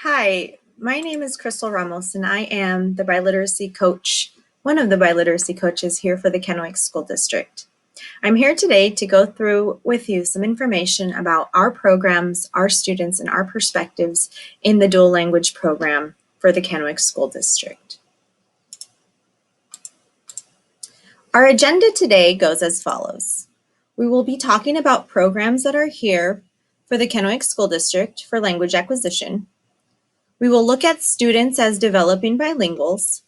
Hi, my name is Crystal Ramos, and I am the biliteracy coach, one of the biliteracy coaches here for the Kennewick School District. I'm here today to go through with you some information about our programs, our students, and our perspectives in the dual language program for the Kennewick School District. Our agenda today goes as follows. We will be talking about programs that are here for the Kennewick School District for language acquisition. We will look at students as developing bilinguals.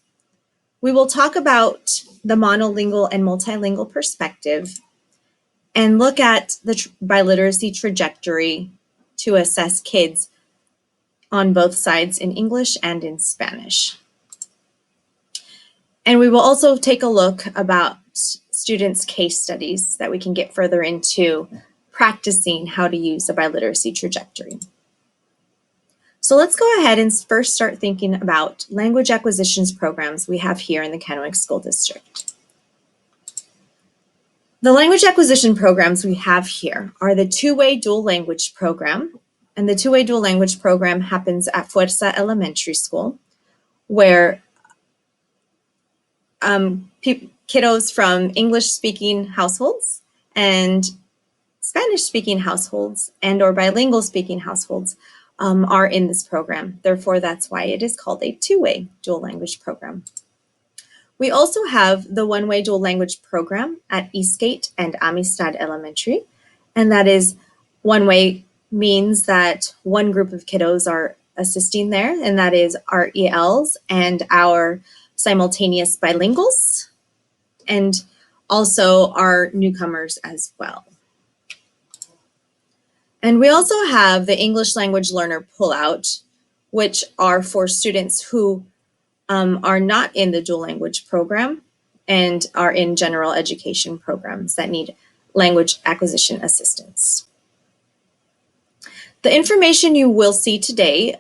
We will talk about the monolingual and multilingual perspective and look at the biliteracy trajectory to assess kids on both sides in English and in Spanish. And we will also take a look about students' case studies that we can get further into practicing how to use a biliteracy trajectory. So let's go ahead and first start thinking about language acquisitions programs we have here in the Kennewick School District. The language acquisition programs we have here are the two-way dual language program, and the two-way dual language program happens at Fuerza Elementary School, where kiddos from English-speaking households and Spanish-speaking households and or bilingual-speaking households are in this program. Therefore, that's why it is called a two-way dual language program. We also have the one-way dual language program at Eastgate and Amistad Elementary, and that is one-way means that one group of kiddos are assisting there, and that is our ELs and our simultaneous bilinguals, and also our newcomers as well. And we also have the English language learner pullout, which are for students who are not in the dual language program and are in general education programs that need language acquisition assistance. The information you will see today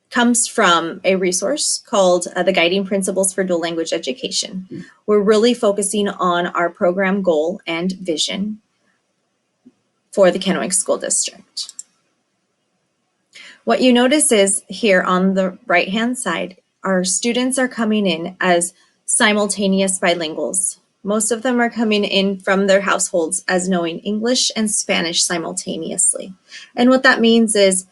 comes from a resource called the Guiding Principles for Dual Language Education. We're really focusing on our program goal and vision for the Kennewick School District. What you notice is here on the right-hand side, our students are coming in as simultaneous bilinguals. Most of them are coming in from their households as knowing English and Spanish simultaneously. And what that means is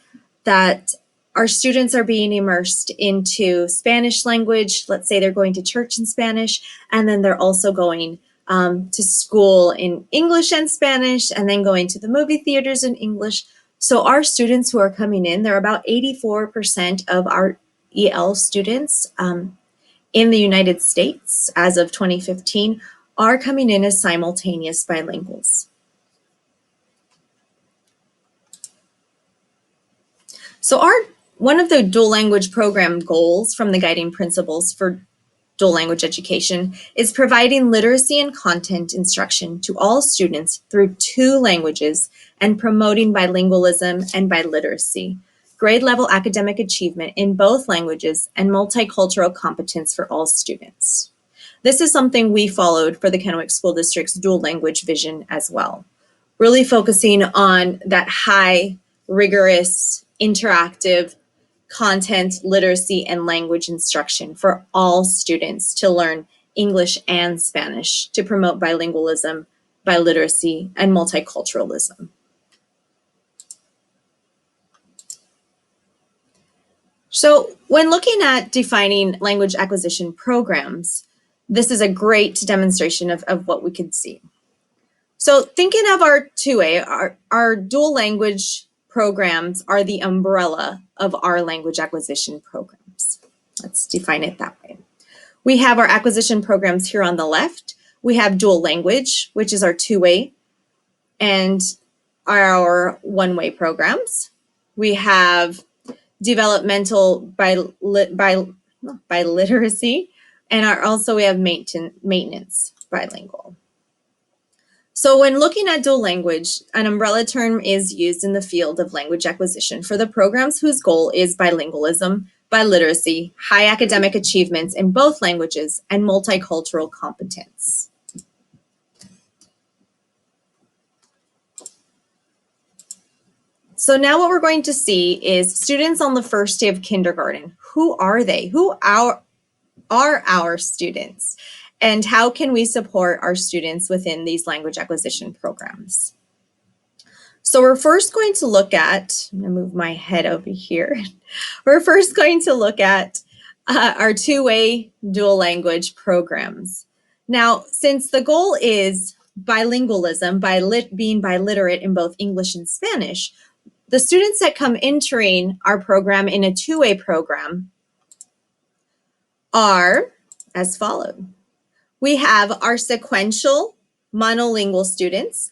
that our students are being immersed into Spanish language. Let's say they're going to church in Spanish, and then they're also going to school in English and Spanish, and then going to the movie theaters in English. So our students who are coming in, they're about 84% of our EL students in the United States as of 2015 are coming in as simultaneous bilinguals. So one of the dual language program goals from the Guiding Principles for Dual Language Education is providing literacy and content instruction to all students through two languages and promoting bilingualism and biliteracy, grade level academic achievement in both languages, and multicultural competence for all students. This is something we followed for the Kennewick School District's dual language vision as well, really focusing on that high, rigorous, interactive content, literacy, and language instruction for all students to learn English and Spanish to promote bilingualism, biliteracy, and multiculturalism. So when looking at defining language acquisition programs, this is a great demonstration of what we could see. So thinking of our two-way, our dual language programs are the umbrella of our language acquisition programs. Let's define it that way. We have our acquisition programs here on the left. We have dual language, which is our two-way, and our one-way programs. We have developmental biliteracy, and also we have maintenance bilingual. So when looking at dual language, an umbrella term is used in the field of language acquisition for the programs whose goal is bilingualism, biliteracy, high academic achievements in both languages, and multicultural competence. So now what we're going to see is students on the first day of kindergarten. Who are they? Who are our students? And how can we support our students within these language acquisition programs? So we're first going to look at, I'm going to move my head over here. We're first going to look at our two-way dual language programs. Now, since the goal is bilingualism, being biliterate in both English and Spanish, the students that come entering our program in a two-way program are as followed. We have our sequential monolingual students.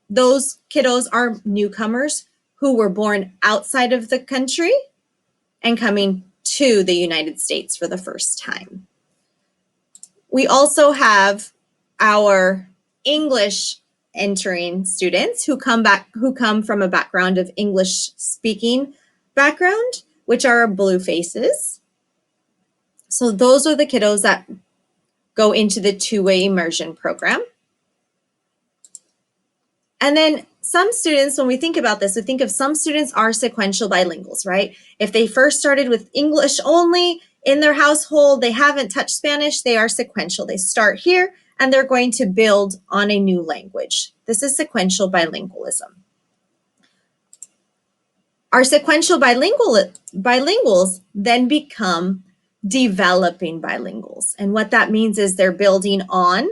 Those kiddos are newcomers who were born outside of the country and coming to the United States for the first time. We also have our English entering students who come from a background of English speaking background, which are blue faces. So those are the kiddos that go into the two-way immersion program. And then some students, when we think about this, we think of some students are sequential bilinguals, right? If they first started with English only in their household, they haven't touched Spanish, they are sequential. They start here and they're going to build on a new language. This is sequential bilingualism. Our sequential bilinguals then become developing bilinguals. And what that means is they're building on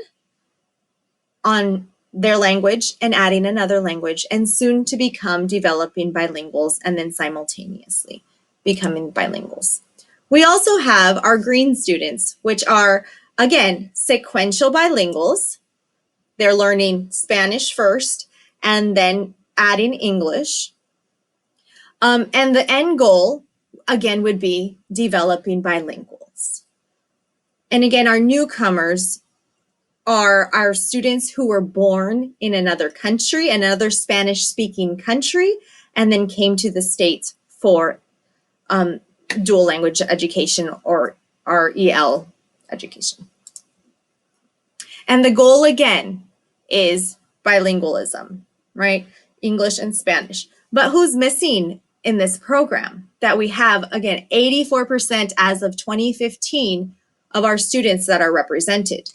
their language and adding another language, and soon to become developing bilinguals and then simultaneously becoming bilinguals. We also have our green students, which are, again, sequential bilinguals. They're learning Spanish first and then adding English. And the end goal, again, would be developing bilinguals. And again, our newcomers are our students who were born in another country, another Spanish-speaking country, and then came to the States for dual language education or REL education. And the goal, again, is bilingualism, right? English and Spanish. But who's missing in this program? That we have, again, 84% as of 2015 of our students that are represented.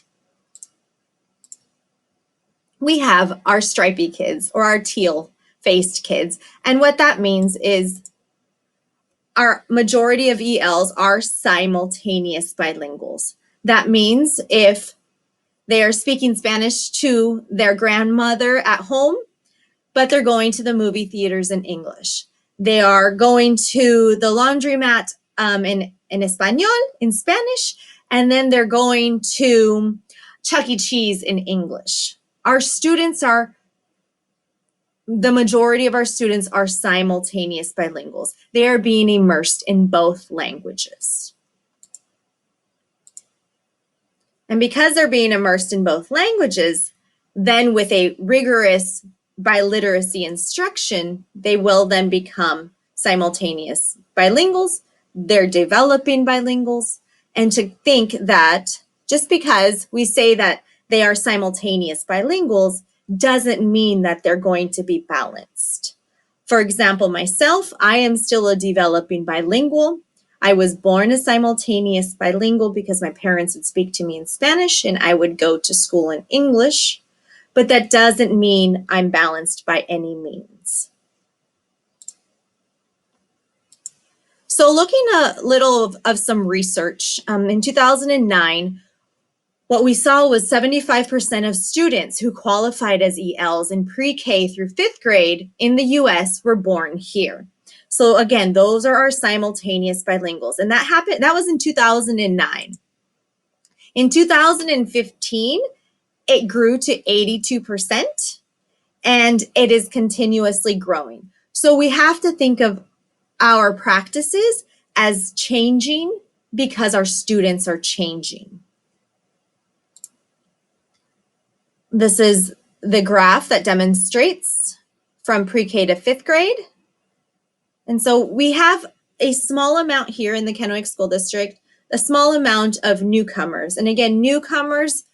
We have our stripy kids or our teal-faced kids. And what that means is our majority of ELs are simultaneous bilinguals. That means if they are speaking Spanish to their grandmother at home, but they're going to the movie theaters in English. They are going to the laundromat in Espanol, in Spanish, and then they're going to Chuck E. Cheese in English. The majority of our students are simultaneous bilinguals. They are being immersed in both languages. And because they're being immersed in both languages, then with a rigorous biliteracy instruction, they will then become simultaneous bilinguals. They're developing bilinguals. And to think that just because we say that they are simultaneous bilinguals doesn't mean that they're going to be balanced. For example, myself, I am still a developing bilingual. I was born a simultaneous bilingual because my parents would speak to me in Spanish and I would go to school in English, but that doesn't mean I'm balanced by any means. So looking a little of some research, in 2009, what we saw was 75% of students who qualified as ELs in pre-K through 5th grade in the US were born here. So again, those are our simultaneous bilinguals. And that was in 2009. In 2015, it grew to 82%, and it is continuously growing. So we have to think of our practices as changing because our students are changing. This is the graph that demonstrates from pre-K to 5th grade. And so we have a small amount here in the Kennewick School District, a small amount of newcomers. And again, newcomers,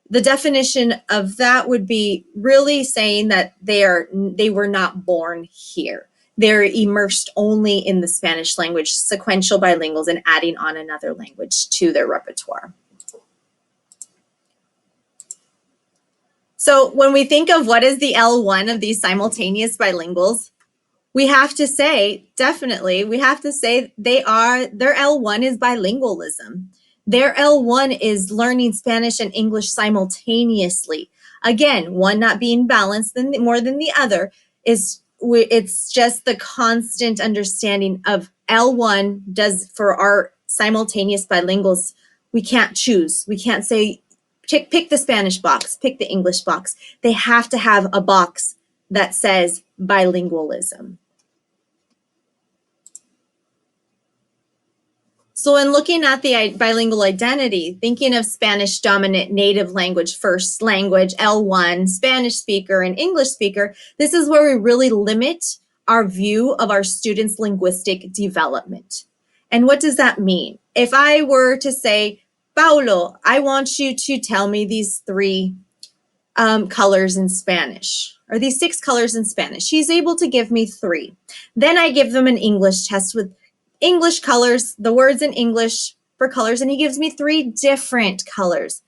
The definition of that would be really saying that they were not born here. They're immersed only in the Spanish language, sequential bilinguals, and adding on another language to their repertoire. So when we think of what is the L1 of these simultaneous bilinguals, we have to say, definitely, we have to say their L1 is bilingualism. Their L1 is learning Spanish and English simultaneously. Again, one not being balanced more than the other. It's just the constant understanding of L1 does for our simultaneous bilinguals. We can't choose. We can't say, pick the Spanish box, pick the English box. They have to have a box that says bilingualism. So in looking at the bilingual identity, thinking of Spanish dominant native language, first language, L1, Spanish speaker, and English speaker, this is where we really limit our view of our students' linguistic development. And what does that mean? If I were to say, Paulo, I want you to tell me these three colors in Spanish, or these 6 colors in Spanish. He's able to give me 3. Then I give them an English test with English colors, the words in English for colors, and he gives me 3 different colors.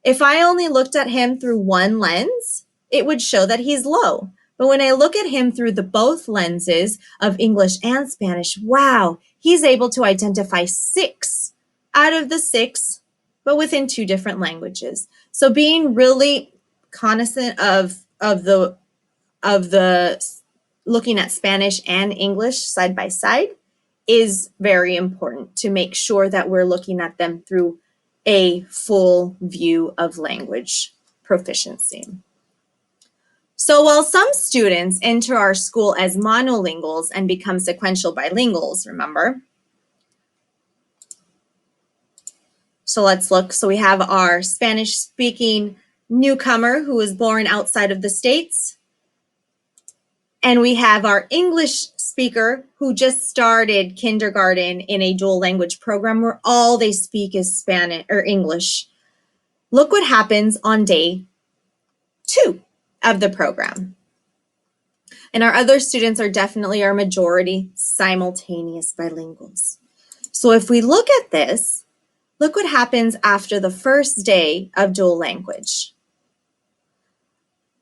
If I only looked at him through one lens, it would show that he's low. But when I look at him through the both lenses of English and Spanish, wow, he's able to identify 6 out of the 6, but within 2 different languages. So being really cognizant of the looking at Spanish and English side by side is very important to make sure that we're looking at them through a full view of language proficiency. So while some students enter our school as monolinguals and become sequential bilinguals, remember? So let's look. So we have our Spanish-speaking newcomer who was born outside of the States. And we have our English speaker who just started kindergarten in a dual language program where all they speak is Spanish or English. Look what happens on day 2 of the program. And our other students are definitely our majority simultaneous bilinguals. So if we look at this, look what happens after the first day of dual language.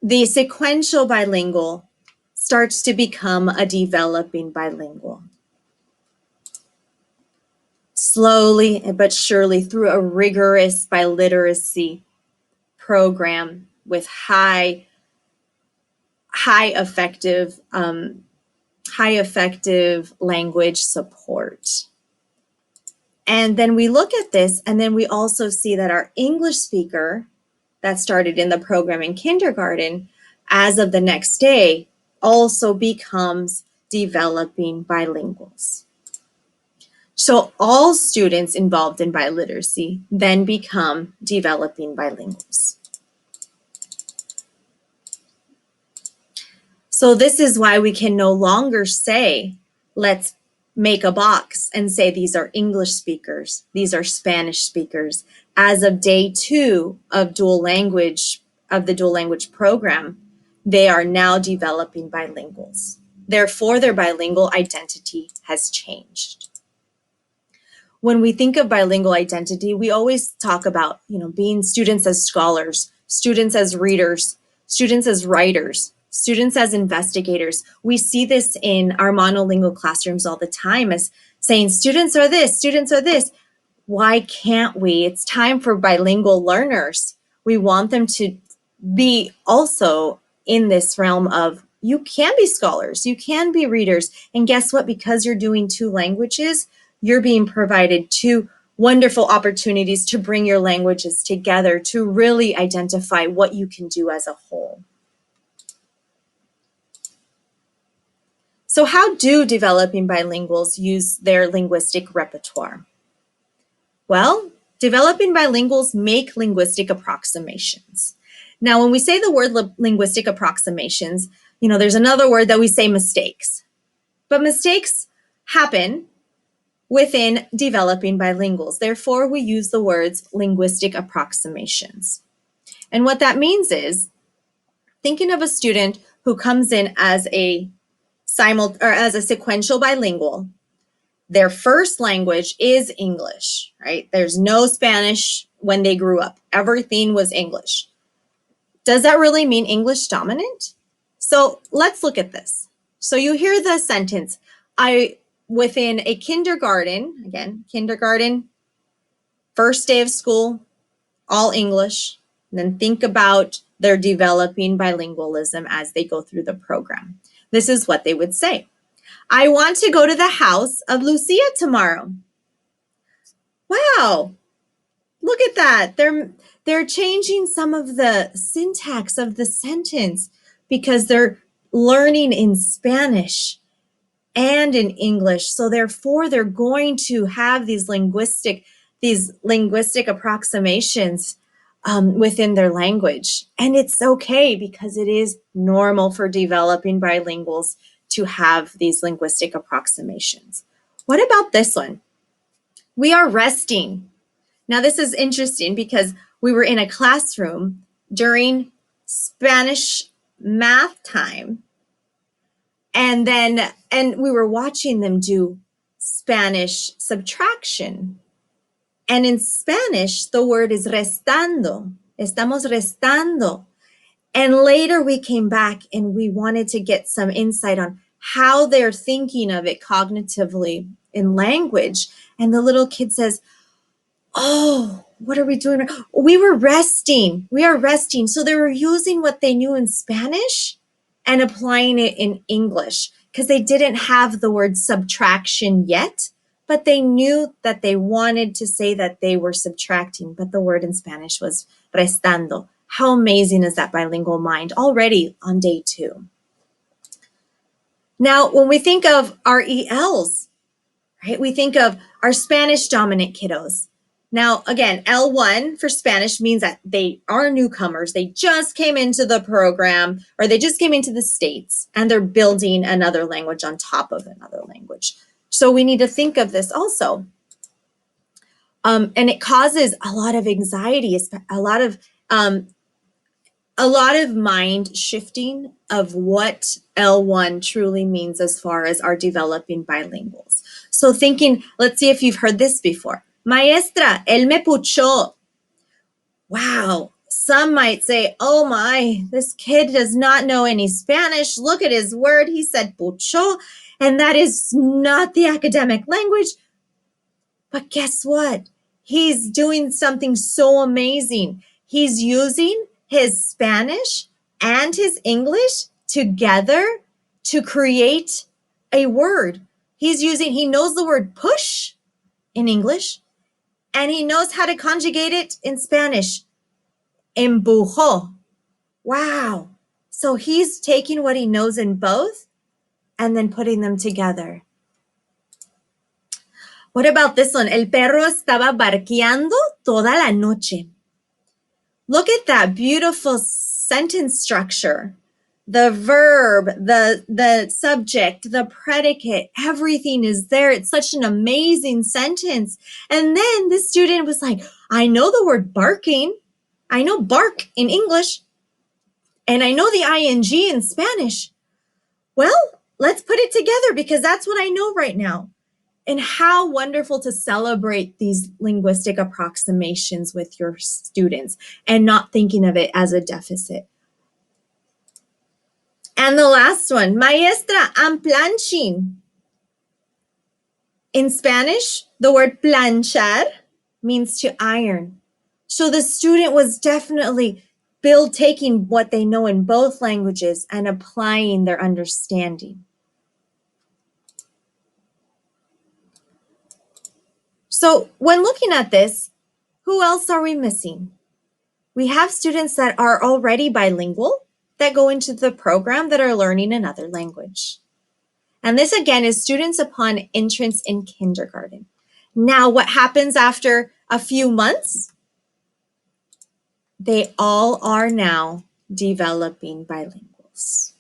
The sequential bilingual starts to become a developing bilingual. Slowly but surely through a rigorous biliteracy program with high effective language support. And then we look at this, and then we also see that our English speaker that started in the program in kindergarten, as of the next day, also becomes developing bilinguals. So all students involved in biliteracy then become developing bilinguals. So this is why we can no longer say, let's make a box and say these are English speakers, these are Spanish speakers. As of day 2 of the dual language program, they are now developing bilinguals. Therefore, their bilingual identity has changed. When we think of bilingual identity, we always talk about, being students as scholars, students as readers, students as writers, students as investigators. We see this in our monolingual classrooms all the time as saying students are this, students are this. Why can't we? It's time for bilingual learners. We want them to be also in this realm of you can be scholars, you can be readers. And guess what? Because you're doing 2 languages, you're being provided 2 wonderful opportunities to bring your languages together to really identify what you can do as a whole. So how do developing bilinguals use their linguistic repertoire? Well, developing bilinguals make linguistic approximations. Now, when we say the word linguistic approximations, there's another word that we say mistakes. But mistakes happen within developing bilinguals. Therefore, we use the words linguistic approximations. And what that means is thinking of a student who comes in as a sequential bilingual. Their first language is English, right? There's no Spanish when they grew up. Everything was English. Does that really mean English dominant? So let's look at this. So you hear the sentence, within a kindergarten, again, kindergarten, first day of school, all English. And then think about their developing bilingualism as they go through the program. This is what they would say. I want to go to the house of Lucia tomorrow. Wow, look at that. They're changing some of the syntax of the sentence because they're learning in Spanish and in English. So therefore, they're going to have these linguistic approximations within their language. And it's okay because it is normal for developing bilinguals to have these linguistic approximations. What about this one? We are resting. Now, this is interesting because we were in a classroom during Spanish math time, and we were watching them do Spanish subtraction. And in Spanish, the word is restando. Estamos restando. And later we came back and we wanted to get some insight on how they're thinking of it cognitively in language. And the little kid says, oh, what are we doing? We were resting. We are resting. So they were using what they knew in Spanish and applying it in English because they didn't have the word subtraction yet, but they knew that they wanted to say that they were subtracting, but the word in Spanish was restando. How amazing is that bilingual mind already on day 2? Now, when we think of our ELs, right, we think of our Spanish dominant kiddos. Now, again, L1 for Spanish means that they are newcomers. They just came into the program or they just came into the States and they're building another language on top of another language. So we need to think of this also. And it causes a lot of anxiety, a lot of mind shifting of what L1 truly means as far as our developing bilinguals. So thinking, let's see if you've heard this before. Maestra, él me puchó. Wow. Some might say, oh my, this kid does not know any Spanish. Look at his word. He said puchó, and that is not the academic language. But guess what? He's doing something so amazing. He's using his Spanish and his English together to create a word. He knows the word push in English, and he knows how to conjugate it in Spanish. Empujó. Wow. So he's taking what he knows in both and then putting them together. What about this one? El perro estaba barqueando toda la noche. Look at that beautiful sentence structure. The verb, the subject, the predicate, everything is there. It's such an amazing sentence. And then the student was like, I know the word barking. I know bark in English. And I know the ing in Spanish. Well, let's put it together because that's what I know right now. And how wonderful to celebrate these linguistic approximations with your students and not thinking of it as a deficit. And the last one, maestra, I'm planching. In Spanish, the word planchar means to iron. So the student was definitely taking what they know in both languages and applying their understanding. So when looking at this, who else are we missing? We have students that are already bilingual that go into the program that are learning another language. And this again is students upon entrance in kindergarten. Now, what happens after a few months? They all are now developing bilinguals.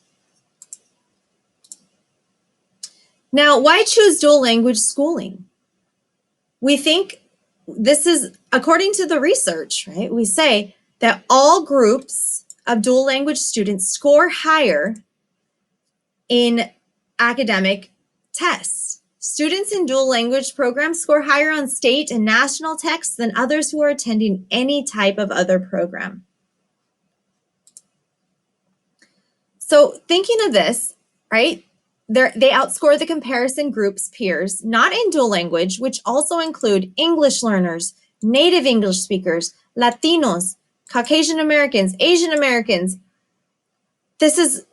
Now, why choose dual language schooling? We think this is, according to the research, right? We say that all groups of dual language students score higher in academic tests. Students in dual language programs score higher on state and national tests than others who are attending any type of other program. So thinking of this, right, they outscore the comparison group's peers, not in dual language, which also include English learners, native English speakers, Latinos, Caucasian Americans, Asian Americans. This is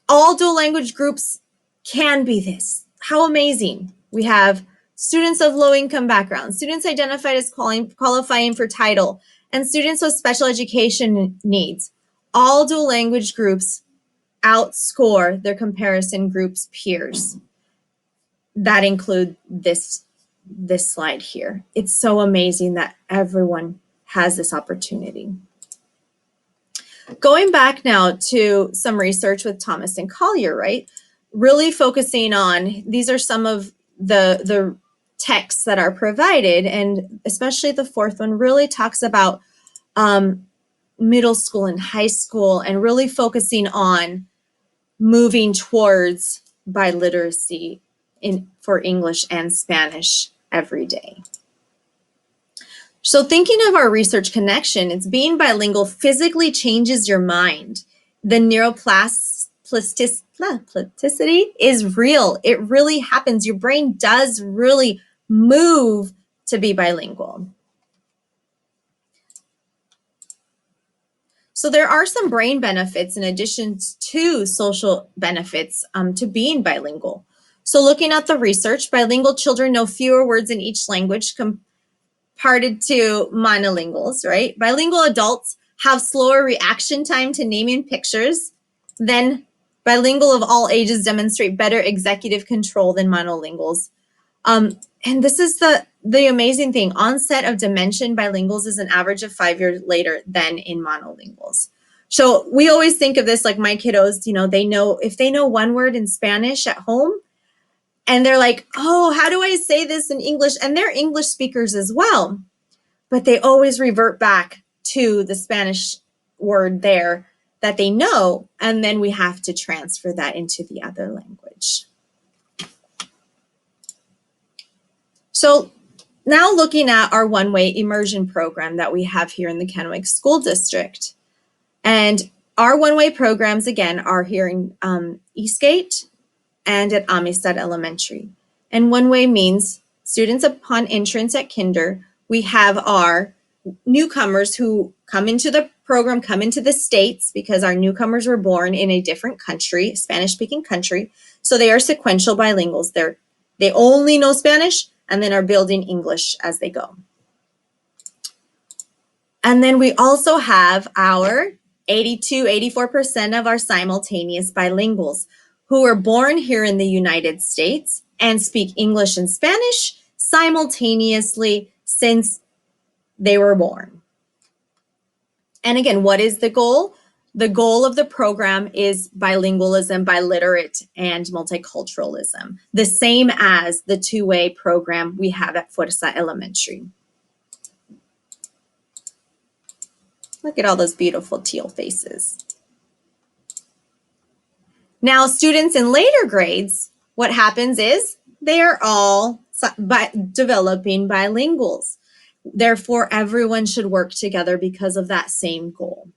all dual language groups can be this. How amazing. We have students of low-income backgrounds, students identified as qualifying for title, and students with special education needs. All dual language groups outscore their comparison group's peers. That include this slide here. It's so amazing that everyone has this opportunity. Going back now to some research with Thomas and Collier, right? Really focusing on, these are some of the texts that are provided, and especially the fourth one really talks about middle school and high school, and really focusing on moving towards biliteracy for English and Spanish every day. So thinking of our research connection, it's being bilingual physically changes your mind. The neuroplasticity is real. It really happens. Your brain does really move to be bilingual. So there are some brain benefits in addition to social benefits to being bilingual. So looking at the research, bilingual children know fewer words in each language compared to monolinguals, right? Bilingual adults have slower reaction time to naming pictures. Then bilingual of all ages demonstrate better executive control than monolinguals. And this is the amazing thing. Onset of dementia in bilinguals is an average of 5 years later than in monolinguals. So we always think of this like my kiddos, you know, if they know one word in Spanish at home, and they're like, oh, how do I say this in English? And they're English speakers as well, but they always revert back to the Spanish word there that they know, and then we have to transfer that into the other language. So now looking at our one-way immersion program that we have here in the Kennewick School District. And our one-way programs, again, are here in Eastgate and at Amistad Elementary. And one-way means students upon entrance at kinder, we have our newcomers who come into the program, come into the States, because our newcomers were born in a different country, Spanish-speaking country. So they are sequential bilinguals. They only know Spanish and then are building English as they go. And then we also have our 84% of our simultaneous bilinguals who were born here in the United States and speak English and Spanish simultaneously since they were born. And again, what is the goal? The goal of the program is bilingualism, biliterate, and multiculturalism, the same as the two-way program we have at Fuerza Elementary. Look at all those beautiful teal faces. Now, students in later grades, what happens is they are all developing bilinguals. Therefore, everyone should work together because of that same goal.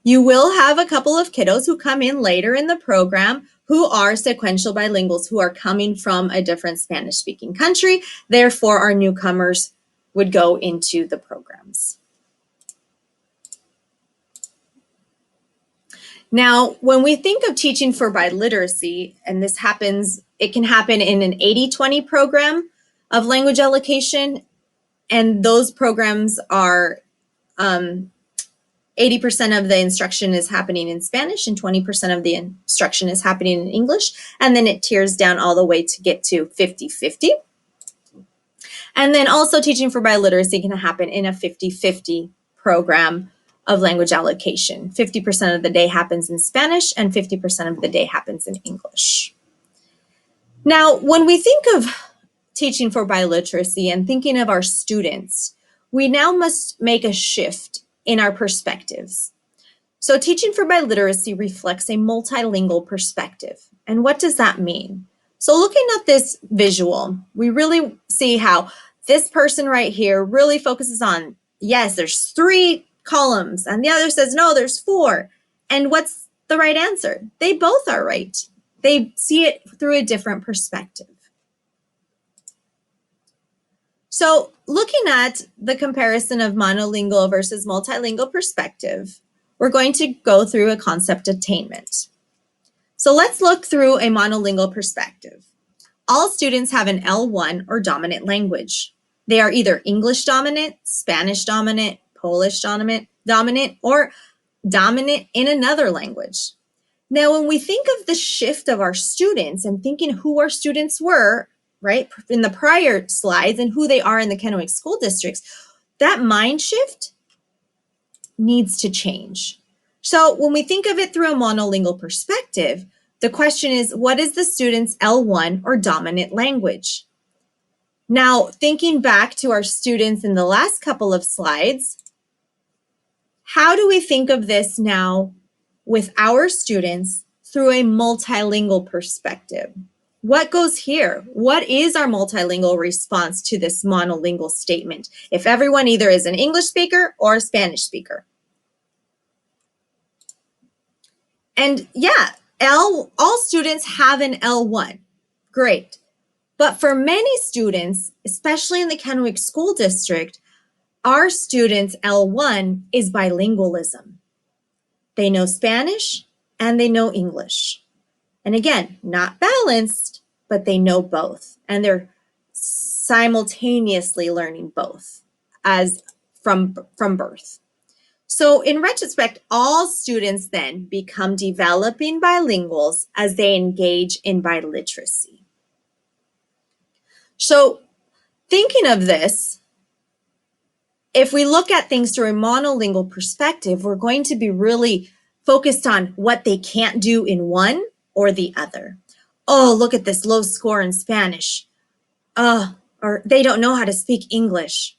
You will have a couple of kiddos who come in later in the program who are sequential bilinguals, who are coming from a different Spanish-speaking country. Therefore, our newcomers would go into the programs. Now, when we think of teaching for biliteracy, and this happens, it can happen in an 80-20 program of language allocation, and those programs are 80% of the instruction is happening in Spanish and 20% of the instruction is happening in English, and then it tiers down all the way to get to 50-50. And then also teaching for biliteracy can happen in a 50-50 program of language allocation. 50% of the day happens in Spanish and 50% of the day happens in English. Now, when we think of teaching for biliteracy and thinking of our students, we now must make a shift in our perspectives. So teaching for biliteracy reflects a multilingual perspective. And what does that mean? So looking at this visual, we really see how this person right here really focuses on, yes, there's 3 columns, and the other says, no, there's 4. And what's the right answer? They both are right. They see it through a different perspective. So looking at the comparison of monolingual versus multilingual perspective, we're going to go through a concept attainment. So let's look through a monolingual perspective. All students have an L1 or dominant language. They are either English dominant, Spanish dominant, Polish dominant, or dominant in another language. Now, when we think of the shift of our students and thinking who our students were, right, in the prior slides and who they are in the Kennewick School Districts, that mind shift needs to change. So when we think of it through a monolingual perspective, the question is, what is the student's L1 or dominant language? Now, thinking back to our students in the last couple of slides, how do we think of this now with our students through a multilingual perspective? What goes here? What is our multilingual response to this monolingual statement if everyone either is an English speaker or a Spanish speaker? And yeah, all students have an L1. Great. But for many students, especially in the Kennewick School District, our students' L1 is bilingualism. They know Spanish and they know English. And again, not balanced, but they know both. And they're simultaneously learning both as from birth. So in retrospect, all students then become developing bilinguals as they engage in biliteracy. So thinking of this, if we look at things through a monolingual perspective, we're going to be really focused on what they can't do in one or the other. Oh, look at this low score in Spanish. Or they don't know how to speak English.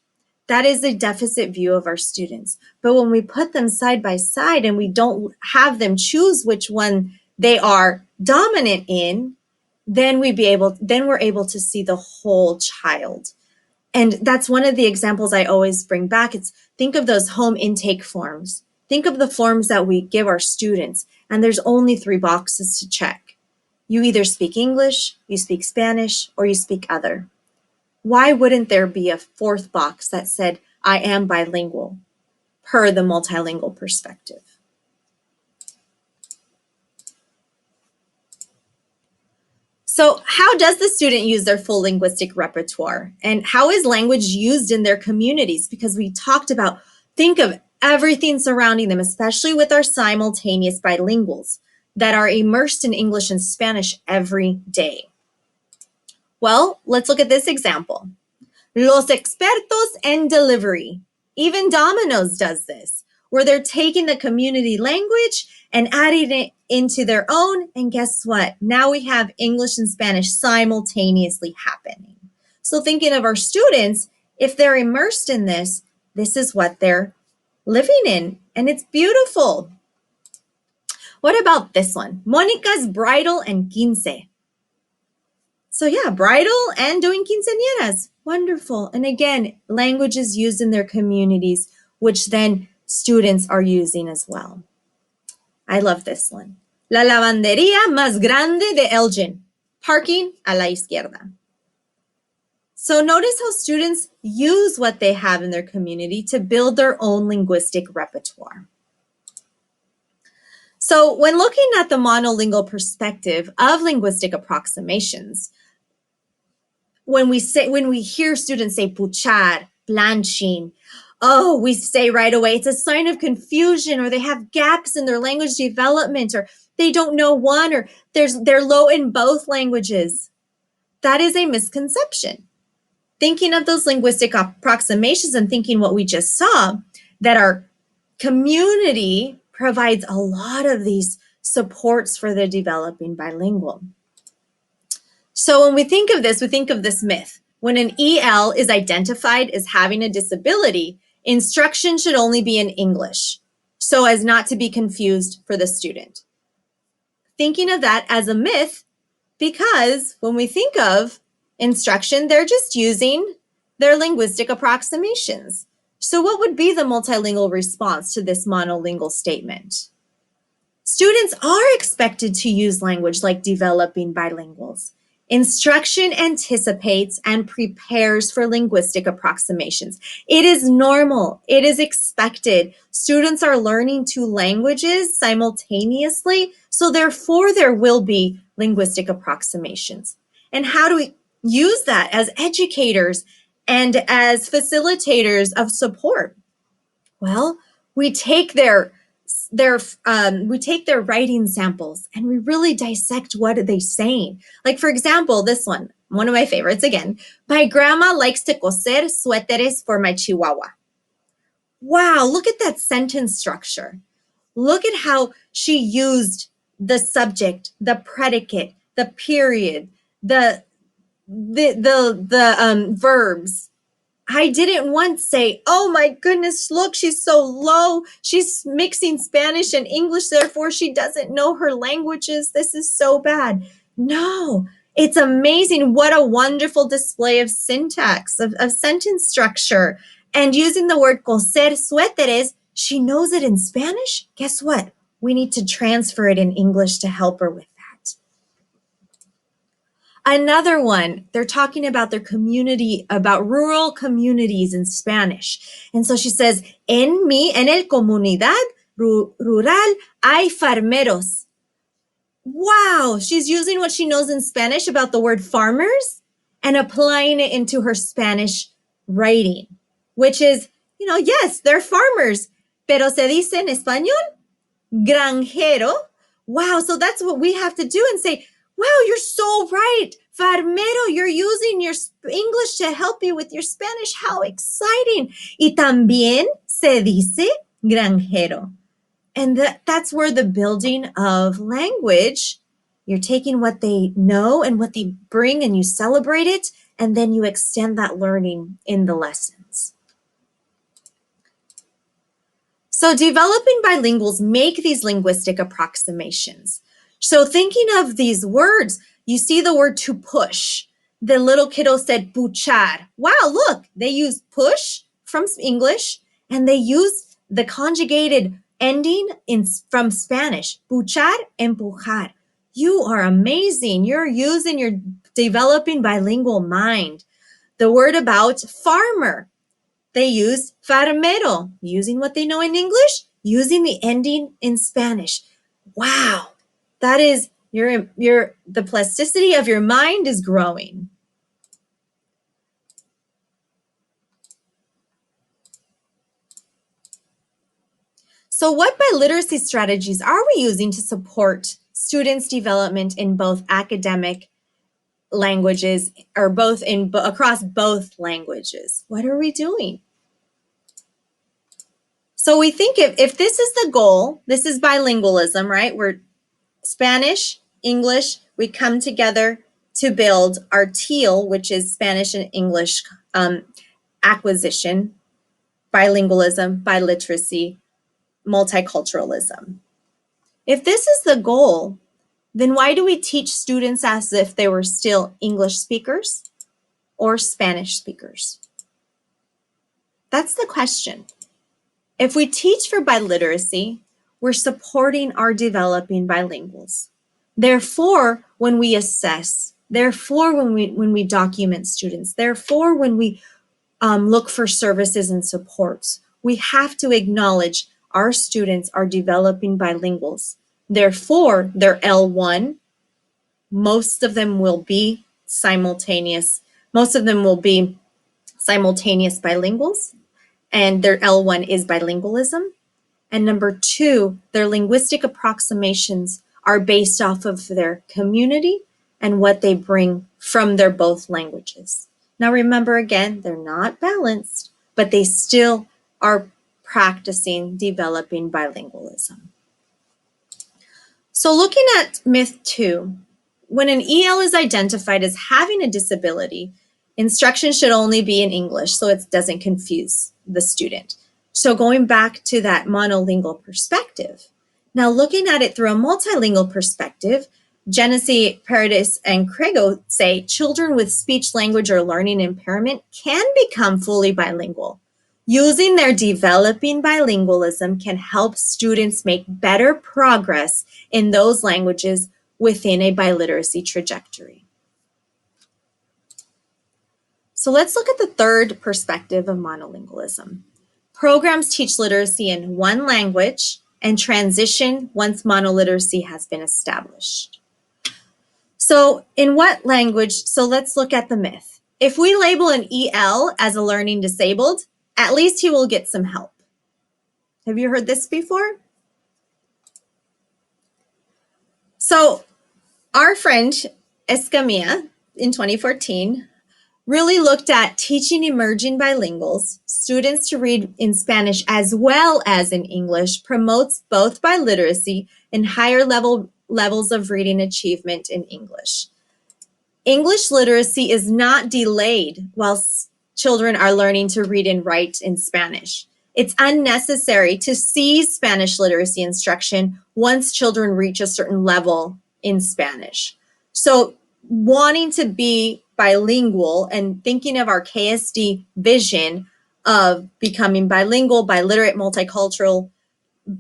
That is a deficit view of our students. But when we put them side by side and we don't have them choose which one they are dominant in, then we're able to see the whole child. And that's one of the examples I always bring back. It's think of those home intake forms. Think of the forms that we give our students, and there's only 3 boxes to check. You either speak English, you speak Spanish, or you speak other. Why wouldn't there be a 4th box that said, I am bilingual, per the multilingual perspective? So how does the student use their full linguistic repertoire? And how is language used in their communities? Because we talked about, think of everything surrounding them, especially with our simultaneous bilinguals that are immersed in English and Spanish every day. Well, let's look at this example. Los expertos en delivery. Even Domino's does this, where they're taking the community language and adding it into their own. And guess what? Now we have English and Spanish simultaneously happening. So thinking of our students, if they're immersed in this, this is what they're living in. And it's beautiful. What about this one? Monica's bridal and quince. So yeah, bridal and doing quinceañeras. Wonderful. And again, language is used in their communities, which then students are using as well. I love this one. La lavandería más grande de Elgin. Parking a la izquierda. So notice how students use what they have in their community to build their own linguistic repertoire. So when looking at the monolingual perspective of linguistic approximations, when we hear students say puchar, planching, oh, we say right away it's a sign of confusion, or they have gaps in their language development, or they don't know one, or they're low in both languages. That is a misconception. Thinking of those linguistic approximations and thinking what we just saw, that our community provides a lot of these supports for the developing bilingual. So when we think of this myth. When an EL is identified as having a disability, instruction should only be in English, so as not to be confused for the student. Thinking of that as a myth, because when we think of instruction, they're just using their linguistic approximations. So what would be the multilingual response to this monolingual statement? Students are expected to use language like developing bilinguals. Instruction anticipates and prepares for linguistic approximations. It is normal. It is expected. Students are learning two languages simultaneously, so therefore there will be linguistic approximations. And how do we use that as educators and as facilitators of support? Well, we take their writing samples and we really dissect what are they saying. Like, for example, this one of my favorites again. My grandma likes to coser suéteres for my chihuahua. Wow, look at that sentence structure. Look at how she used the subject, the predicate, the period, the verbs. I didn't once say, oh my goodness, look, she's so low. She's mixing Spanish and English, therefore she doesn't know her languages. This is so bad. No, it's amazing. What a wonderful display of syntax, of sentence structure. And using the word coser suéteres, she knows it in Spanish. Guess what? We need to transfer it in English to help her with that. Another one, they're talking about their community, about rural communities in Spanish. And so she says, en el comunidad rural hay farmeros. Wow, she's using what she knows in Spanish about the word farmers and applying it into her Spanish writing, which is, yes, they're farmers, pero se dice en español granjero. Wow, so that's what we have to do and say, wow, you're so right. Farmero, you're using your English to help you with your Spanish. How exciting. Y también se dice granjero. And that's where the building of language, you're taking what they know and what they bring and you celebrate it, and then you extend that learning in the lessons. So developing bilinguals make these linguistic approximations. So thinking of these words, you see the word to push. The little kiddo said puchar. Wow, look, they used push from English and they used the conjugated ending from Spanish, puchar, empujar. You are amazing. You're using your developing bilingual mind. The word about farmer, they used farmero, using what they know in English, using the ending in Spanish. Wow, that is the plasticity of your mind is growing. So what biliteracy strategies are we using to support students' development in both academic languages or across both languages? What are we doing? So we think if this is the goal, this is bilingualism, right? We're Spanish, English, we come together to build our TEAL, which is Spanish and English acquisition, bilingualism, biliteracy, multiculturalism. If this is the goal, then why do we teach students as if they were still English speakers or Spanish speakers? That's the question. If we teach for biliteracy, we're supporting our developing bilinguals. Therefore, when we assess, therefore, when we document students, therefore, when we look for services and supports, we have to acknowledge our students are developing bilinguals. Therefore, they're L1. Most of them will be simultaneous. Most of them will be simultaneous bilinguals, and their L1 is bilingualism. And number two, their linguistic approximations are based off of their community and what they bring from their both languages. Now remember again, they're not balanced, but they still are practicing developing bilingualism. So looking at myth 2, when an EL is identified as having a disability, Instruction should only be in English so it doesn't confuse the student. So going back to that monolingual perspective, now looking at it through a multilingual perspective, Genesee, Paradis, and Craigo say children with speech, language, or learning impairment can become fully bilingual. Using their developing bilingualism can help students make better progress in those languages within a biliteracy trajectory. So let's look at the third perspective of monolingualism. Programs teach literacy in one language and transition once monoliteracy has been established. So in what language? So let's look at the myth. If we label an EL as a learning disabled, at least he will get some help. Have you heard this before? So our friend Escamilla in 2014 really looked at teaching emerging bilinguals, students to read in Spanish as well as in English, promotes both biliteracy and higher levels of reading achievement in English. English literacy is not delayed while children are learning to read and write in Spanish. It's unnecessary to cease Spanish literacy instruction once children reach a certain level in Spanish. So wanting to be bilingual and thinking of our KSD vision of becoming bilingual, biliterate, multicultural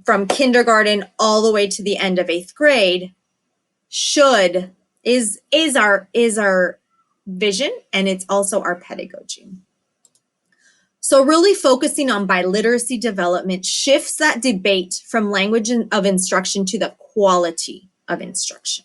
from kindergarten all the way to the end of 8th grade is our vision, and it's also our pedagogy. So really focusing on biliteracy development shifts that debate from language of instruction to the quality of instruction.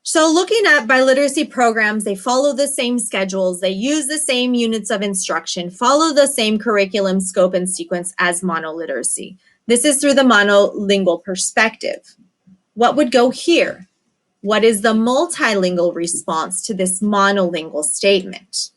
So looking at biliteracy programs, they follow the same schedules, they use the same units of instruction, follow the same curriculum scope and sequence as monoliteracy. This is through the monolingual perspective. What would go here? What is the multilingual response to this monolingual statement?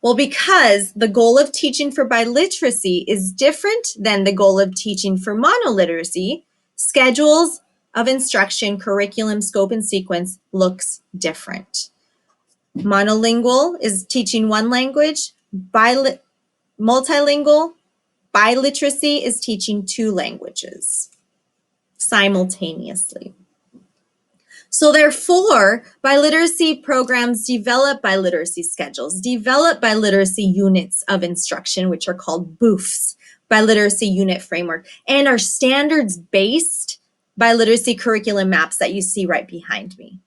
Well, because the goal of teaching for biliteracy is different than the goal of teaching for monoliteracy, schedules of instruction, curriculum, scope, and sequence looks different. Monolingual is teaching one language, multilingual, biliteracy is teaching two languages simultaneously. So therefore, biliteracy programs develop biliteracy schedules, develop biliteracy units of instruction, which are called BOOFs, biliteracy unit framework, and are standards-based biliteracy curriculum maps that you see right behind me.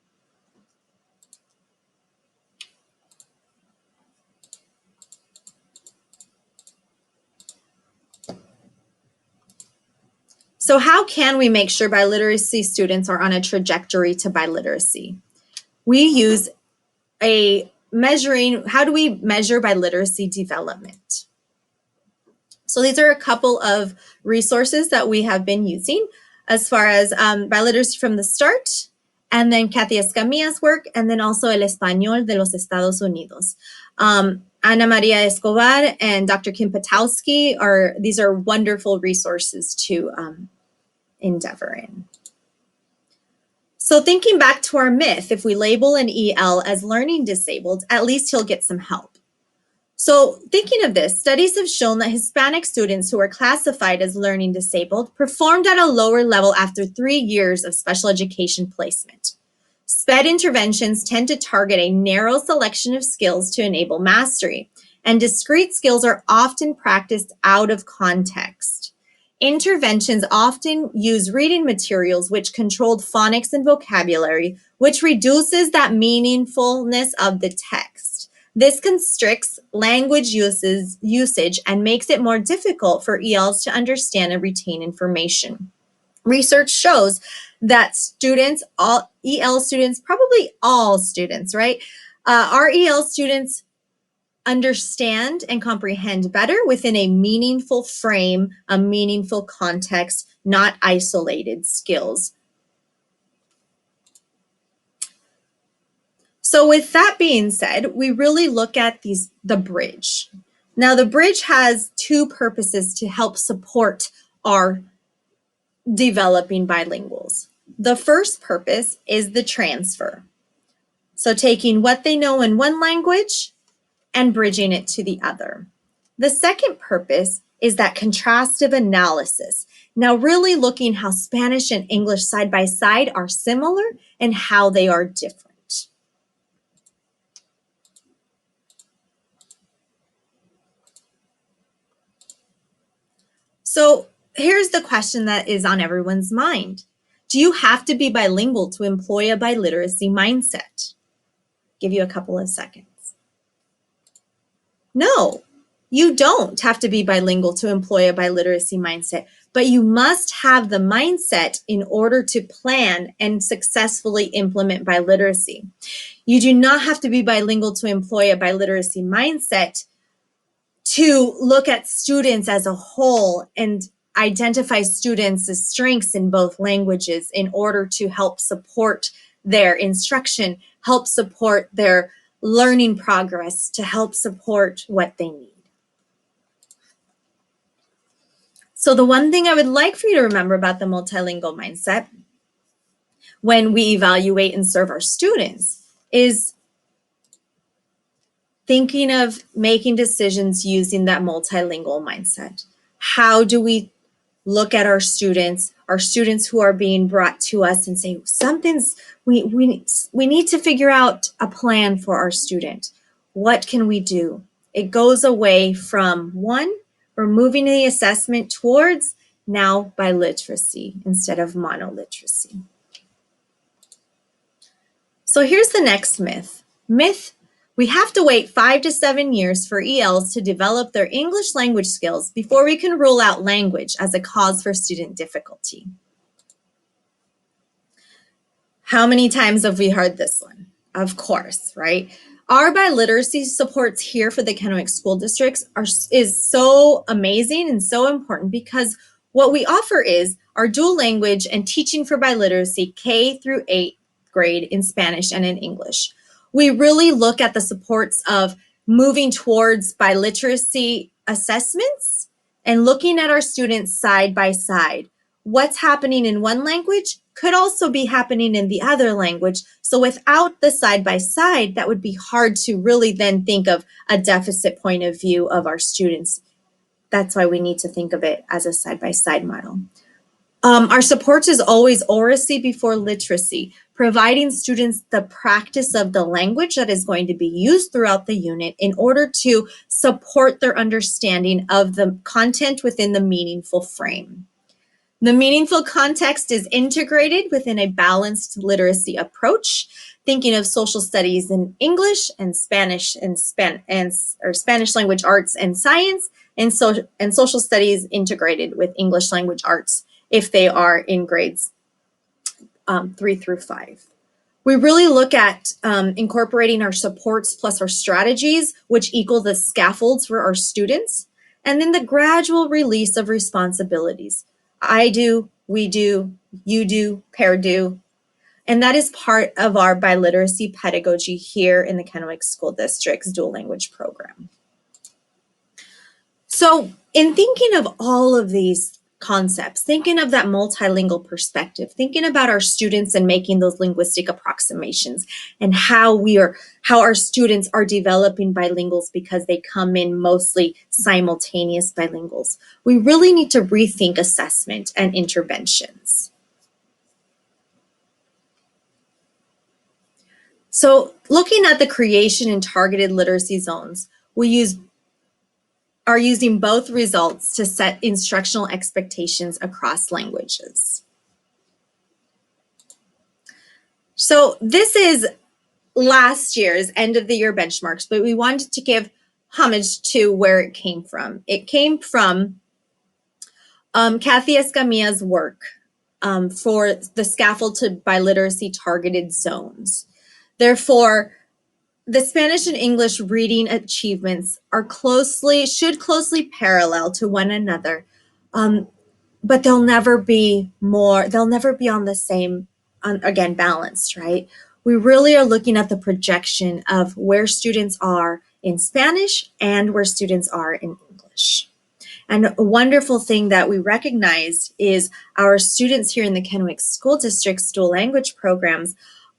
So how can we make sure biliteracy students are on a trajectory to biliteracy? We use how do we measure biliteracy development? So these are a couple of resources that we have been using as far as biliteracy from the start, and then Kathy Escamilla's work, and then also El Español de los Estados Unidos. Ana Maria Escobar and Dr. Kim Patowski these are wonderful resources to endeavor in. So thinking back to our myth, if we label an EL as learning disabled, at least he'll get some help. So thinking of this, studies have shown that Hispanic students who are classified as learning disabled performed at a lower level after 3 years of special education placement. SPED interventions tend to target a narrow selection of skills to enable mastery, and discrete skills are often practiced out of context. Interventions often use reading materials which controlled phonics and vocabulary, which reduces that meaningfulness of the text. This constricts language usage and makes it more difficult for ELs to understand and retain information. Research shows that students, all EL students, probably all students, right? Our EL students understand and comprehend better within a meaningful frame, a meaningful context, not isolated skills. So with that being said, we really look at the bridge. Now the bridge has two purposes to help support our developing bilinguals. The first purpose is the transfer. So taking what they know in one language and bridging it to the other. The second purpose is that contrastive analysis. Now, really looking how Spanish and English side by side are similar and how they are different. So here's the question that is on everyone's mind. Do you have to be bilingual to employ a biliteracy mindset? Give you a couple of seconds. No, you don't have to be bilingual to employ a biliteracy mindset, but you must have the mindset in order to plan and successfully implement biliteracy. You do not have to be bilingual to employ a biliteracy mindset to look at students as a whole and identify students' strengths in both languages in order to help support their instruction, help support their learning progress, to help support what they need. So the one thing I would like for you to remember about the multilingual mindset when we evaluate and serve our students is thinking of making decisions using that multilingual mindset. How do we look at our students who are being brought to us and say, we need to figure out a plan for our student. What can we do? It goes away from one, we're moving the assessment towards now biliteracy instead of monoliteracy. So here's the next myth. We have to wait 5 to 7 years for ELs to develop their English language skills before we can rule out language as a cause for student difficulty. How many times have we heard this one? Of course, right? Our biliteracy supports here for the Kennewick School Districts is so amazing and so important because what we offer is our dual language and teaching for biliteracy K through 8th grade in Spanish and in English. We really look at the supports of moving towards biliteracy assessments and looking at our students side by side. What's happening in one language could also be happening in the other language. So without the side by side, that would be hard to really then think of a deficit point of view of our students. That's why we need to think of it as a side by side model. Our support is always oracy before literacy, providing students the practice of the language that is going to be used throughout the unit in order to support their understanding of the content within the meaningful frame. The meaningful context is integrated within a balanced literacy approach, thinking of social studies in English and Spanish and Spanish language arts and science, and social studies integrated with English language arts if they are in grades 3 through 5. We really look at incorporating our supports plus our strategies, which equal the scaffolds for our students, and then the gradual release of responsibilities. I do, we do, you do, pair do. And that is part of our biliteracy pedagogy here in the Kennewick School District's dual language program. So in thinking of all of these concepts, thinking of that multilingual perspective, thinking about our students and making those linguistic approximations and how our students are developing bilinguals because they come in mostly simultaneous bilinguals. We really need to rethink assessment and interventions. So looking at the creation and targeted literacy zones, we are using both results to set instructional expectations across languages. So this is last year's end of the year benchmarks, but we wanted to give homage to where it came from. It came from Kathy Escamilla's work for the scaffold to biliteracy targeted zones. Therefore, the Spanish and English reading achievements should closely parallel to one another, but they'll never be on the same, again, balanced, right? We really are looking at the projection of where students are in Spanish and where students are in English. And a wonderful thing that we recognized is our students here in the Kennewick School District's dual language programs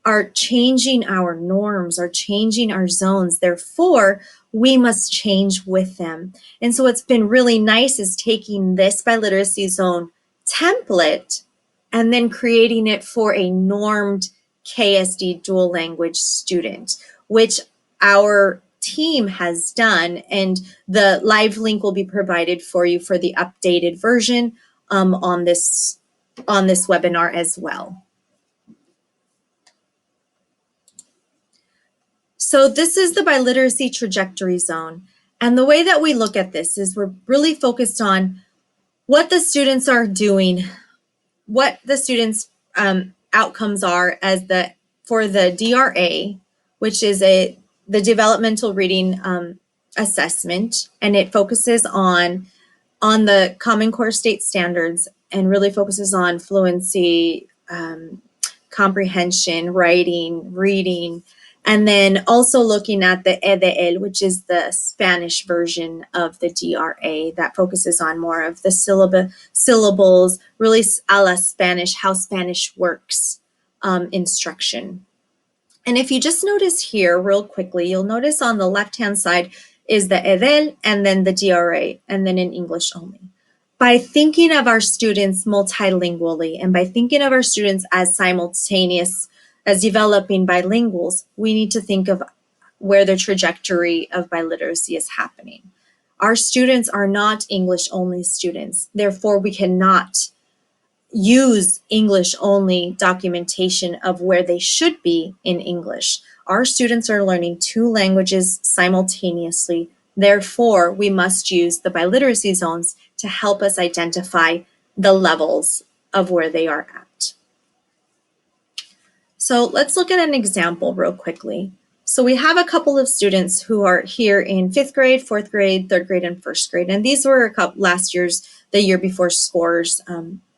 are changing our norms, are changing our zones. Therefore, we must change with them. And so what's been really nice is taking this biliteracy zone template and then creating it for a normed KSD dual language student, which our team has done, and the live link will be provided for you for the updated version on this webinar as well. So this is the biliteracy trajectory zone. And the way that we look at this is we're really focused on what the students are doing, what the students' outcomes are for the DRA, which is the developmental reading assessment, and it focuses on the Common Core State Standards and really focuses on fluency, comprehension, writing, reading, and then also looking at the EDL, which is the Spanish version of the DRA that focuses on more of the syllables, really a la Spanish, how Spanish works instruction. And if you just notice here real quickly, you'll notice on the left-hand side is the EDL and then the DRA, and then in English only. By thinking of our students multilingually and by thinking of our students as simultaneous, as developing bilinguals, we need to think of where the trajectory of biliteracy is happening. Our students are not English only students. Therefore, we cannot use English only documentation of where they should be in English. Our students are learning two languages simultaneously. Therefore, we must use the biliteracy zones to help us identify the levels of where they are at. So let's look at an example real quickly. So we have a couple of students who are here in 5th grade, 4th grade, 3rd grade, and 1st grade. And these were the year before scores.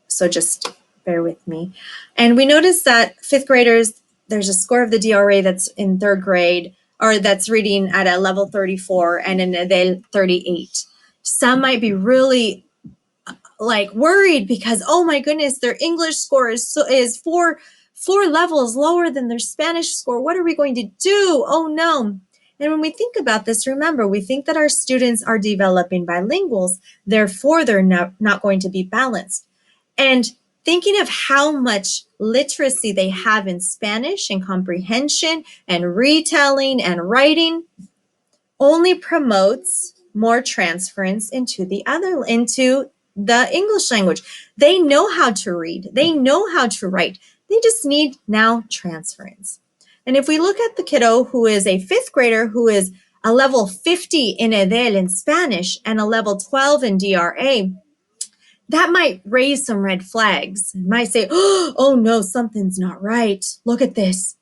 So just bear with me. And we noticed that 5th graders, there's a score of the DRA that's in 3rd grade, or that's reading at a level 34 and an EDEL 38. Some might be really worried because, oh my goodness, their English score is four levels lower than their Spanish score. What are we going to do? Oh no. And when we think about this, remember, we think that our students are developing bilinguals, therefore they're not going to be balanced. And thinking of how much literacy they have in Spanish and comprehension and retelling and writing only promotes more transference into the English language. They know how to read. They know how to write. They just need now transference. And if we look at the kiddo who is a 5th grader who is a level 50 in EDEL in Spanish and a level 12 in DRA, that might raise some red flags. It might say, oh no, something's not right. Look at this.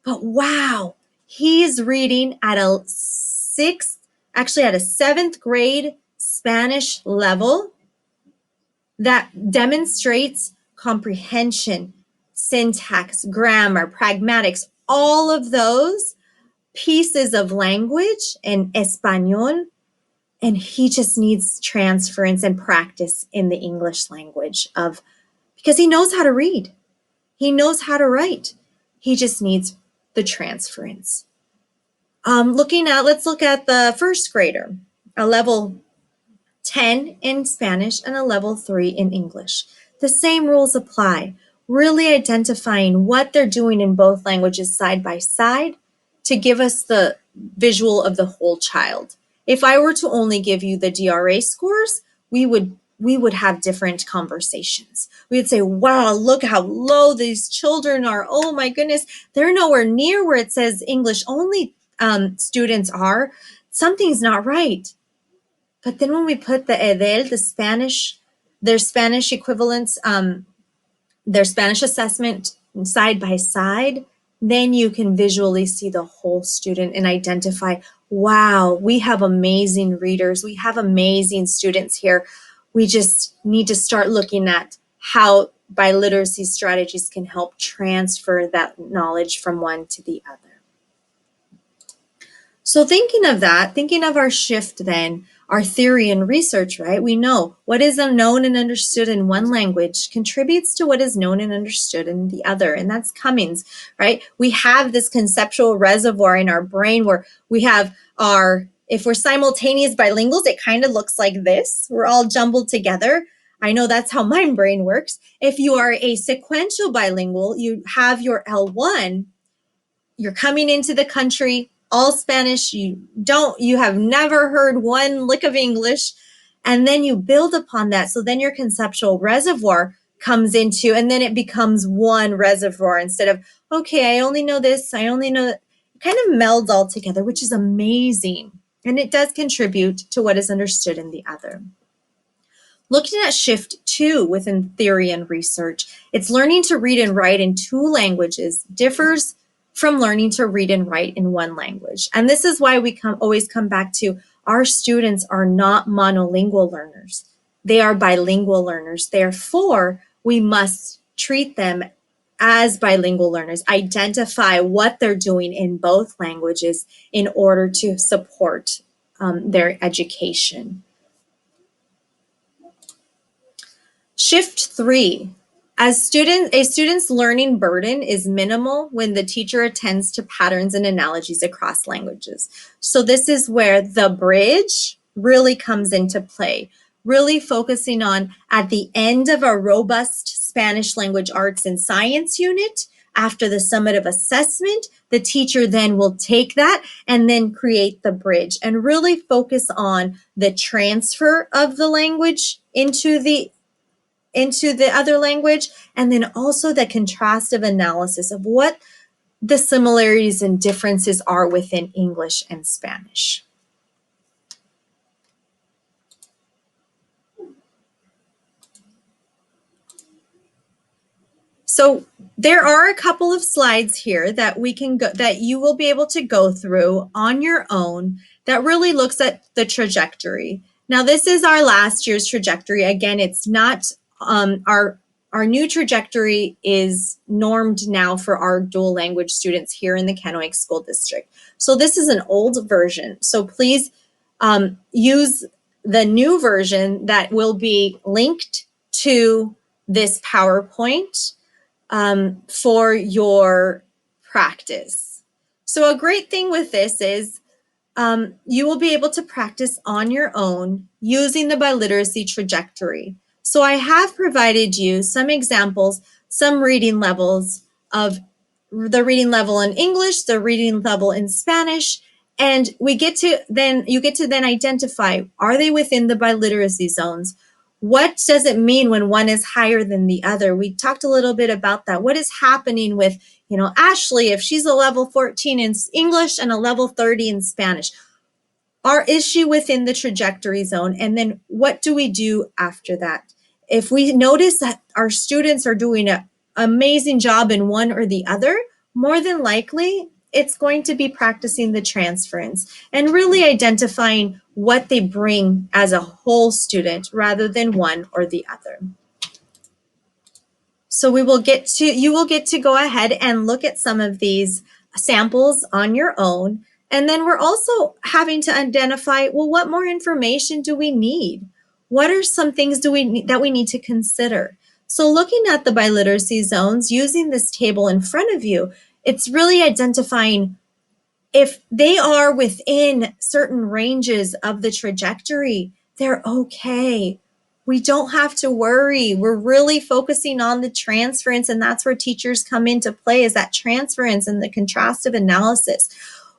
But wow, he's reading at a 7th grade Spanish level that demonstrates comprehension, syntax, grammar, pragmatics, all of those pieces of language in Espanol. And he just needs transference and practice in the English language because he knows how to read. He knows how to write. He just needs the transference. Let's look at the 1st grader, a level 10 in Spanish and a level 3 in English. The same rules apply, really identifying what they're doing in both languages side by side to give us the visual of the whole child. If I were to only give you the DRA scores, we would have different conversations. We would say, wow, look how low these children are. Oh my goodness, they're nowhere near where it says English only students are. Something's not right. But then when we put the EDEL, their Spanish equivalents, their Spanish assessment side by side, then you can visually see the whole student and identify, wow, we have amazing readers. We have amazing students here. We just need to start looking at how biliteracy strategies can help transfer that knowledge from one to the other. So thinking of that, thinking of our shift then, our theory and research, right? We know what is known and understood in one language contributes to what is known and understood in the other. And that's Cummings, right? We have this conceptual reservoir in our brain where we have if we're simultaneous bilinguals, it kind of looks like this. We're all jumbled together. I know that's how my brain works. If you are a sequential bilingual, you have your L1, you're coming into the country, all Spanish, you have never heard one lick of English, and then you build upon that. So then your conceptual reservoir comes into, and then it becomes one reservoir instead of, okay, I only know this, I only know that. It kind of melds all together, which is amazing. And it does contribute to what is understood in the other. Looking at shift 2 within theory and research, it's learning to read and write in 2 languages differs from learning to read and write in 1 language. And this is why we always come back to our students are not monolingual learners. They are bilingual learners. Therefore, we must treat them as bilingual learners, identify what they're doing in both languages in order to support their education. Shift 3. A student's learning burden is minimal when the teacher attends to patterns and analogies across languages. So this is where the bridge really comes into play, really focusing on at the end of a robust Spanish language arts and science unit, after the summative assessment, the teacher then will take that and then create the bridge and really focus on the transfer of the language into the other language, and then also the contrastive analysis of what the similarities and differences are within English and Spanish. So there are a couple of slides here that you will be able to go through on your own that really looks at the trajectory. Now, this is our last year's trajectory. Again, it's not our new trajectory is normed now for our dual language students here in the Kennewick School District. So this is an old version. So please use the new version that will be linked to this PowerPoint for your practice. So a great thing with this is you will be able to practice on your own using the biliteracy trajectory. So I have provided you some examples, some reading levels of the reading level in English, the reading level in Spanish, and you get to then identify, are they within the biliteracy zones? What does it mean when one is higher than the other? We talked a little bit about that. What is happening with, Ashley, if she's a level 14 in English and a level 30 in Spanish? Is she within the trajectory zone? And then what do we do after that? If we notice that our students are doing an amazing job in one or the other, more than likely, it's going to be practicing the transference and really identifying what they bring as a whole student rather than one or the other. So you will get to go ahead and look at some of these samples on your own. And then we're also having to identify, well, what more information do we need? What are some things that we need to consider? So looking at the biliteracy zones, using this table in front of you, it's really identifying if they are within certain ranges of the trajectory, they're okay. We don't have to worry. We're really focusing on the transference, and that's where teachers come into play, is that transference and the contrastive analysis.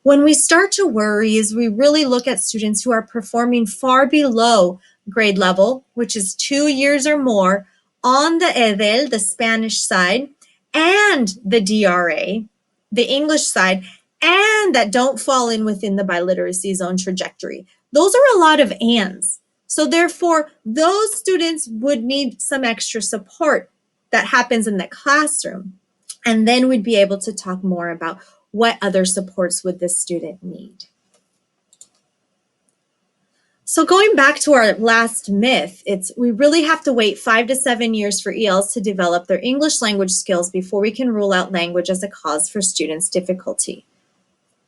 When we start to worry is we really look at students who are performing far below grade level, which is 2 years or more, on the EDEL, the Spanish side, and the DRA, the English side, and that don't fall in within the biliteracy zone trajectory. Those are a lot of ands. So therefore, those students would need some extra support that happens in the classroom. And then we'd be able to talk more about what other supports would this student need. So going back to our last myth, we really have to wait 5 to 7 years for ELs to develop their English language skills before we can rule out language as a cause for students' difficulty.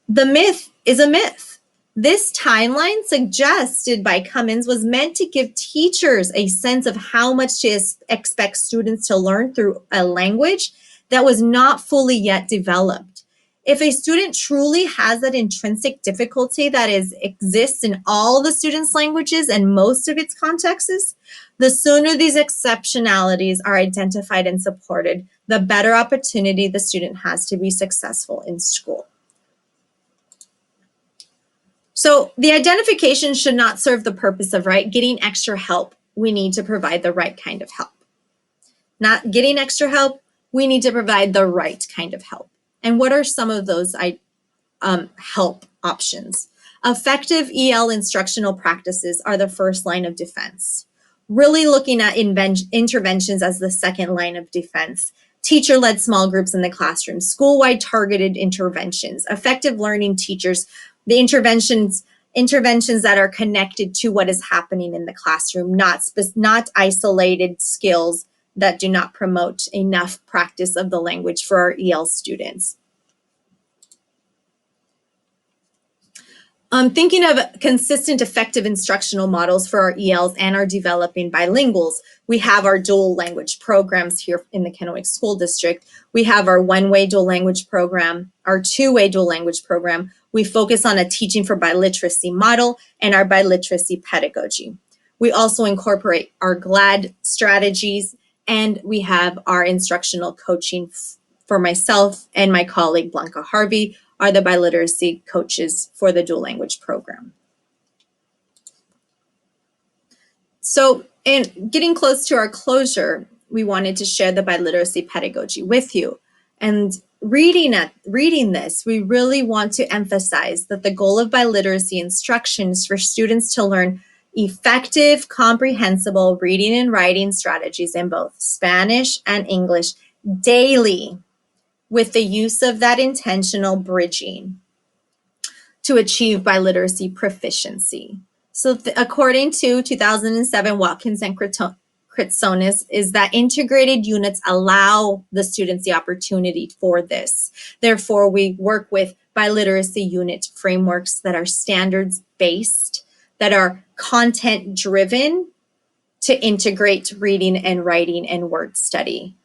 The myth is a myth. This timeline suggested by Cummins was meant to give teachers a sense of how much to expect students to learn through a language that was not fully yet developed. If a student truly has that intrinsic difficulty that exists in all the students' languages and most of its contexts, the sooner these exceptionalities are identified and supported, the better opportunity the student has to be successful in school. So the identification should not serve the purpose of getting extra help. We need to provide the right kind of help. Not getting extra help, we need to provide the right kind of help. And what are some of those help options? Effective EL instructional practices are the first line of defense. Really looking at interventions as the second line of defense. Teacher-led small groups in the classroom, school-wide targeted interventions, effective learning teachers, the interventions that are connected to what is happening in the classroom, not isolated skills that do not promote enough practice of the language for our EL students. Thinking of consistent, effective instructional models for our ELs and our developing bilinguals, we have our dual language programs here in the Kennewick School District. We have our one-way dual language program, our two-way dual language program. We focus on a teaching for biliteracy model and our biliteracy pedagogy. We also incorporate our GLAD strategies, and we have our instructional coaching for myself and my colleague Blanca Harvey, are the biliteracy coaches for the dual language program. So in getting close to our closure, we wanted to share the biliteracy pedagogy with you. And reading this, we really want to emphasize that the goal of biliteracy instruction is for students to learn effective, comprehensible reading and writing strategies in both Spanish and English daily, with the use of that intentional bridging to achieve biliteracy proficiency. So according to 2007 Watkins and Kritsonis, is that integrated units allow the students the opportunity for this. Therefore, we work with biliteracy unit frameworks that are standards-based, that are content-driven to integrate reading and writing and word study.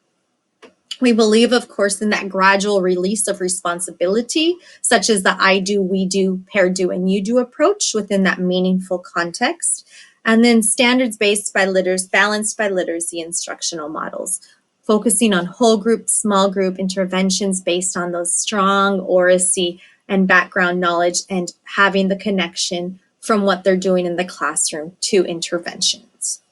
We believe, of course, in that gradual release of responsibility, such as the I do, we do, pair do, and you do approach within that meaningful context. And then standards-based balanced biliteracy instructional models, focusing on whole group, small group interventions based on those strong oracy and background knowledge and having the connection from what they're doing in the classroom to interventions.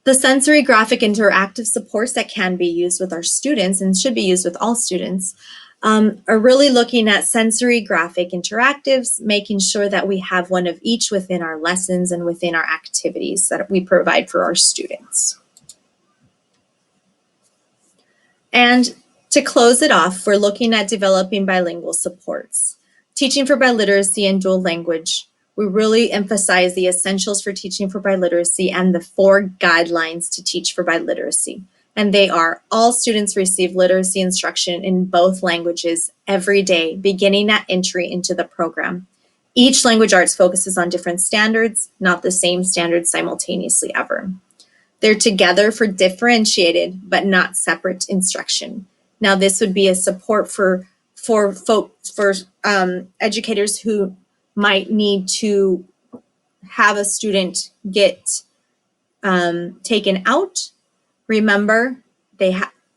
The sensory graphic interactive supports that can be used with our students and should be used with all students are really looking at sensory graphic interactives, making sure that we have one of each within our lessons and within our activities that we provide for our students. And to close it off, we're looking at developing bilingual supports. Teaching for biliteracy and dual language. We really emphasize the essentials for teaching for biliteracy and the 4 guidelines to teach for biliteracy. And they are: all students receive literacy instruction in both languages every day, beginning at entry into the program. Each language arts focuses on different standards, not the same standards simultaneously ever. They're together for differentiated but not separate instruction. Now, this would be a support for educators who might need to have a student get taken out. Remember,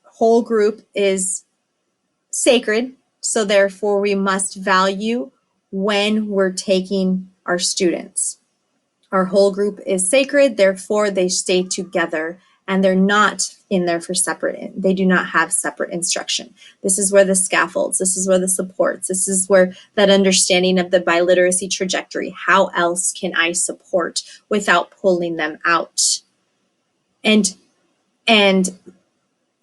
whole group is sacred, so therefore we must value when we're taking our students. Our whole group is sacred, therefore they stay together and they're not in there for separate, they do not have separate instruction. This is where the scaffolds, this is where the supports, this is where that understanding of the biliteracy trajectory, how else can I support without pulling them out and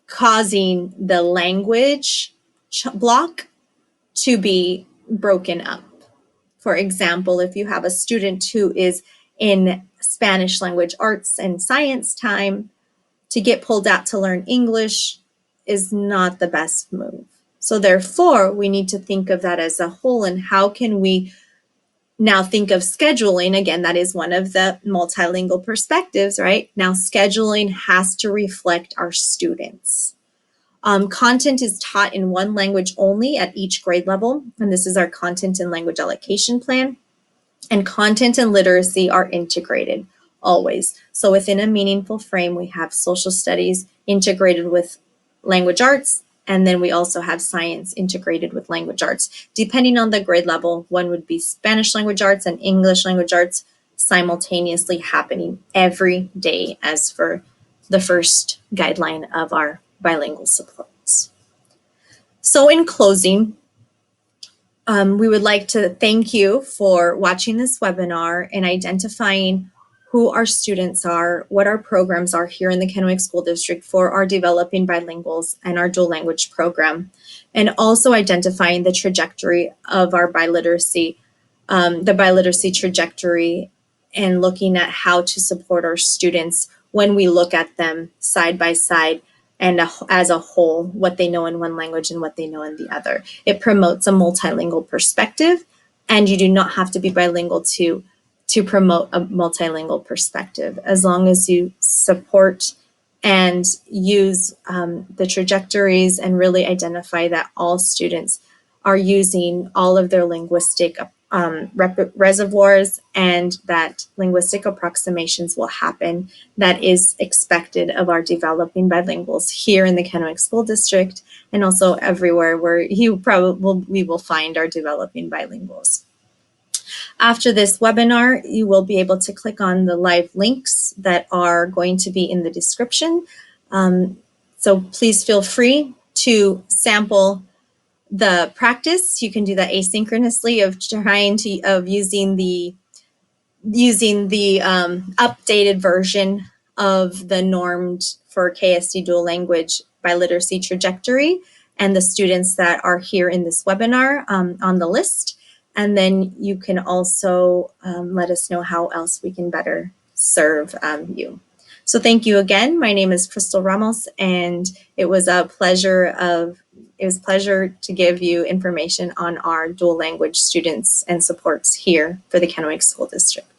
causing the language block to be broken up. For example, if you have a student who is in Spanish language arts and science time, to get pulled out to learn English is not the best move. So therefore, we need to think of that as a whole, and how can we now think of scheduling? Again, that is one of the multilingual perspectives, right? Now, scheduling has to reflect our students. Content is taught in one language only at each grade level, and this is our content and language allocation plan. And content and literacy are integrated always. So within a meaningful frame, we have social studies integrated with language arts, and then we also have science integrated with language arts. Depending on the grade level, one would be Spanish language arts and English language arts simultaneously happening every day, as for the first guideline of our bilingual supports. So in closing, we would like to thank you for watching this webinar and identifying who our students are, what our programs are here in the Kennewick School District for our developing bilinguals and our dual language program, and also identifying the trajectory of our biliteracy, the biliteracy trajectory, and looking at how to support our students when we look at them side by side and as a whole, what they know in one language and what they know in the other. It promotes a multilingual perspective, and you do not have to be bilingual to promote a multilingual perspective, as long as you support and use the trajectories and really identify that all students are using all of their linguistic reservoirs, and that linguistic approximations will happen. That is expected of our developing bilinguals here in the Kennewick School District, and also everywhere where we will find our developing bilinguals. After this webinar, you will be able to click on the live links that are going to be in the description. So please feel free to sample the practice. You can do that asynchronously of using the updated version of the normed for KSD dual language biliteracy trajectory and the students that are here in this webinar on the list. And then you can also let us know how else we can better serve you. So thank you again. My name is Crystal Ramos, and it was a pleasure to give you information on our dual language students and supports here for the Kennewick School District.